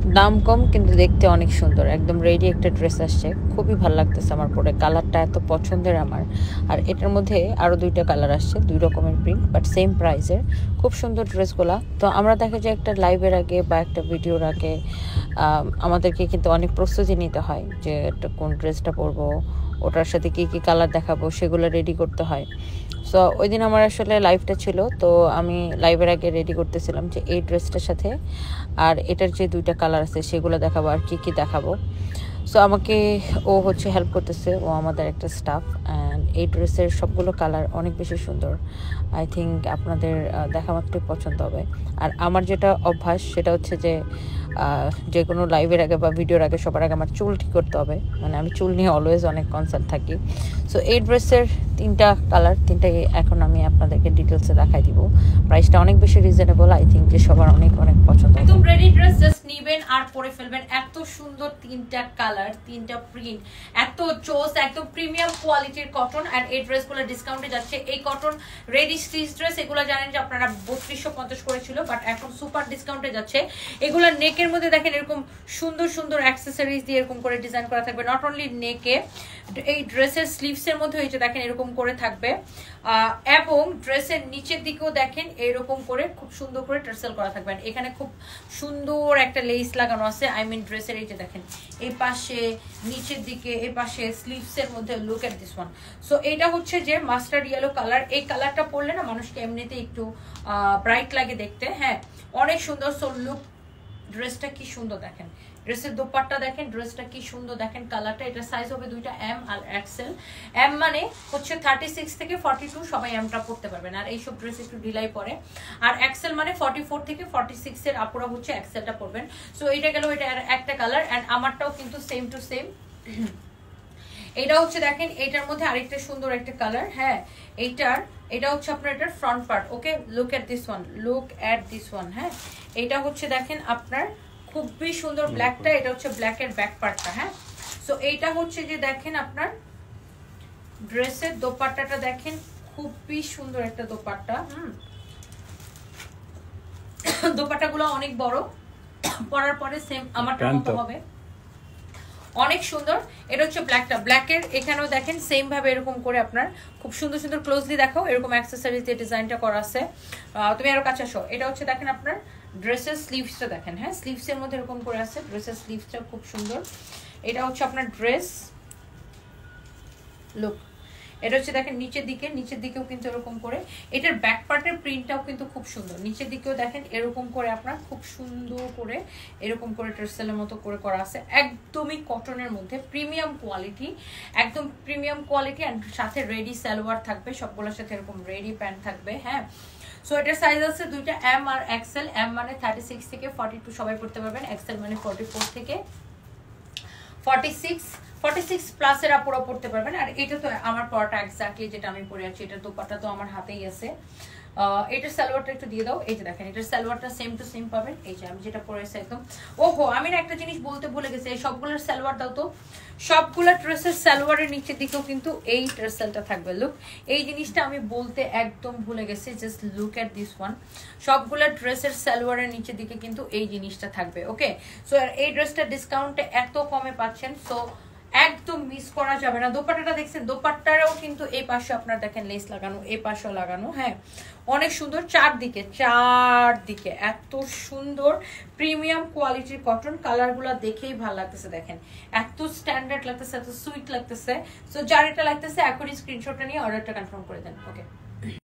দাম কম কিন্তু দেখতে অনেক সুন্দর, একদম রেডি একটা ড্রেস আসছে, খুবই ভালো লাগতেছে আমার পরে। কালারটা এত পছন্দের আমার। আর এটার মধ্যে আরও 2টা কালার আসছে, 2 রকমের প্রিন্ট, বাট সেম প্রাইসের। খুব সুন্দর ড্রেসগুলা। তো আমরা দেখা যায় একটা লাইভের আগে বা একটা ভিডিওর আগে আমাদেরকে কিন্তু অনেক প্রস্তুতি নিতে হয় যে কোন ড্রেসটা পরবো, ওটার সাথে কী কী কালার দেখাবো, সেগুলো রেডি করতে হয়। সো ওই দিন আমার আসলে লাইভটা ছিল, তো আমি লাইভের আগে রেডি করতেছিলাম যে এই ড্রেসটার সাথে আর এটার যে 2টা কালার আছে সেগুলো দেখাবো আর কি কি দেখাবো। সো আমাকে ও হচ্ছে হেল্প করতেছে, ও আমাদের একটা স্টাফ। অ্যান্ড এই ড্রেসের সবগুলো কালার অনেক বেশি সুন্দর। আই থিঙ্ক আপনাদের দেখা মাত্রই পছন্দ হবে। আর আমার যেটা অভ্যাস সেটা হচ্ছে যে কোনো লাইভের আগে বা ভিডিওর আগে সবার আগে আমার চুল ঠিক করতে হবে, মানে আমি চুল নিয়ে অলওয়েজ অনেক কনসার্ন থাকি। সো এই ড্রেসের 3টা কালার, 3টাই এখন আমি আপনাদেরকে ডিটেলসে দেখাই দিব। প্রাইসটা অনেক বেশি রিজনেবল, আই থিঙ্ক যে সবার অনেক অনেক পছন্দ। একদম রেডি ড্রেস, জাস্ট নিবেন আর পরে ফেলবেন। এত সুন্দর 3টা কালার, 3টা প্রিন্ট, এত চোস, একদম প্রিমিয়াম কোয়ালিটির কটন। আর এই ড্রেসগুলো ডিসকাউন্টে যাচ্ছে। এই কটন রেডি স্টিচ ড্রেস, এগুলো জানেন যে আপনারা 3250 করেছিল, বাট এখন সুপার ডিসকাউন্টে যাচ্ছে। এগুলো নেকের মধ্যে দেখেন এরকম সুন্দর সুন্দর অ্যাক্সেসরিজ দিয়ে এরকম করে ডিজাইন করা থাকবে। নট অনলি নেকে, এই ড্রেসের স্লিভসের মধ্যে হয়েছে দেখেন এরকম করে থাকবে। এবং ড্রেসের নিচের দিকেও দেখেন এরকম করে খুব সুন্দর করে টার্সেল করা থাকবে। এখানে খুব সুন্দর একটা লেস লাগানো আছে, আই মিন ড্রেসের এই যে দেখেন এই পাশে, নিচের দিকে, এই পাশে স্লিভসের মধ্যে। Look at this one. So এইটা হচ্ছে যে মাস্টার্ড ইয়েলো কালার। এই কালারটা পরলে না মানুষকে এমনিতে একটু ব্রাইট লাগে দেখতে, হ্যাঁ অনেক সুন্দর। সো লুক, ড্রেসটা কি সুন্দর দেখেন, ড্রেসের দোপাট্টা দেখেন, ড্রেসটা কি সুন্দর দেখেন। কালারটা, এটা সাইজ হবে 2টা এম আর এক্সেল। এম মানে হচ্ছে 36 থেকে 42, সবাই এমটা পড়তে পারবেন। আর এইসব ড্রেস একটু ঢিলাই পরে। আর এক্সেল মানে 44 থেকে 46 এর আপুরা হচ্ছে এক্সেলটা পরবেন। সো এটা গেল, এটা একটা কালার। অ্যান্ড আমারটাও কিন্তু সেম টু সেম। এটা হচ্ছে দেখেন এটার মধ্যে আরেকটা সুন্দর একটা কালার, হ্যাঁ এটা হচ্ছে আপনার এটার front part. Okay, look at this one, look at this one. হ্যাঁ, এটা হচ্ছে দেখেন আপনার খুবই সুন্দর ব্ল্যাকটা, এটা হচ্ছে ব্ল্যাকের ব্যাক পার্টটা। হ্যাঁ, সো এইটা হচ্ছে যে দেখেন আপনার ড্রেসের দোপাট্টাটা দেখেন, খুবই সুন্দর একটা দোপাট্টা। দোপাট্টাগুলো অনেক বড়, পরার পরে সেম আমারটা মতো হবে, অনেক সুন্দর। এটা হচ্ছে ব্ল্যাকটা, ব্ল্যাকের এখানেও দেখেন সেম ভাবে এরকম করে আপনার খুব সুন্দর সুন্দর ক্লোজলি দেখাও এরকম অ্যাক্সেসরিজ দিয়ে ডিজাইনটা করা আছে। তুমি আরো কাছে আসো। এটা হচ্ছে দেখেন আপনার ড্রেসের স্লিভসটা দেখেন, হ্যাঁ স্লিভসের মধ্যে এরকম করে আছে, ড্রেসের স্লিভসটা খুব সুন্দর। এটা হচ্ছে আপনার ড্রেস লুক। এটা হচ্ছে দেখেন নিচের দিকেও কিন্তু এরকম করে, এটার ব্যাক পার্টের প্রিন্টটাও কিন্তু খুব সুন্দর। নিচের দিকেও দেখেন এরকম করে আপনার খুব সুন্দর করে এরকম করে টার্সেলের মতো করে করা আছে, একদমই কটনের মধ্যে প্রিমিয়াম কোয়ালিটি, একদম প্রিমিয়াম কোয়ালিটি। অ্যান্ড সাথে রেডি সালোয়ার থাকবে, সবগুলোর সাথে এরকম রেডি প্যান্ট থাকবে। হ্যাঁ, সো এটার সাইজ আছে 2টা এম আর এক্সেল। এম মানে 36 থেকে 42 সবাই পড়তে পারবেন, এক্সেল মানে 44 থেকে 46 প্লাসের আপুরা পড়তে পারবেন। আর এটা তো আমার পরাটা এক্স্যাক্টলি যেটা আমি পরে আছি, এটা দোপাট্টা তো আমার হাতেই আছে। এটার সালোয়ারটা একটু দিয়ে দাও। এই যে দেখেন এটার সালোয়ারটা সেম টু সেম পাবেন, এই যে আমি যেটা পরেছি একদম। ওহো, আমি না একটা জিনিস বলতে ভুলে গেছি, এই সবগুলোর সালোয়ার দাও তো। সবগুলো ড্রেসের সালোয়ারের নিচের দিকেও কিন্তু এই টার্সেলটা থাকবে। লুক, এই জিনিসটা আমি বলতে একদম ভুলে গেছি, just look at this one. সবগুলো ড্রেসের সালোয়ারের নিচের দিকে কিন্তু এই জিনিসটা থাকবে। ওকে, সো এই ড্রেসটা ডিসকাউন্টে এত কমে পাচ্ছেন, সো একদম মিস করা যাবে না। দোপাট্টাটা দেখছেন, দোপাট্টারও কিন্তু এই পাশে আপনার দেখেন লেস লাগানো, এই পাশেও লাগানো। হ্যাঁ, অনেক সুন্দর, চারদিকে এত সুন্দর প্রিমিয়াম কোয়ালিটির কটন। কালারগুলো দেখেই ভালো লাগতেছে, দেখেন এত স্ট্যান্ডার্ড লাগতেছে, এত সুইট লাগতেছে। সো যার এটা লাগতেছে এখনই স্ক্রিনশটটা নিয়ে অর্ডারটা কনফার্ম করে দেন। ওকে।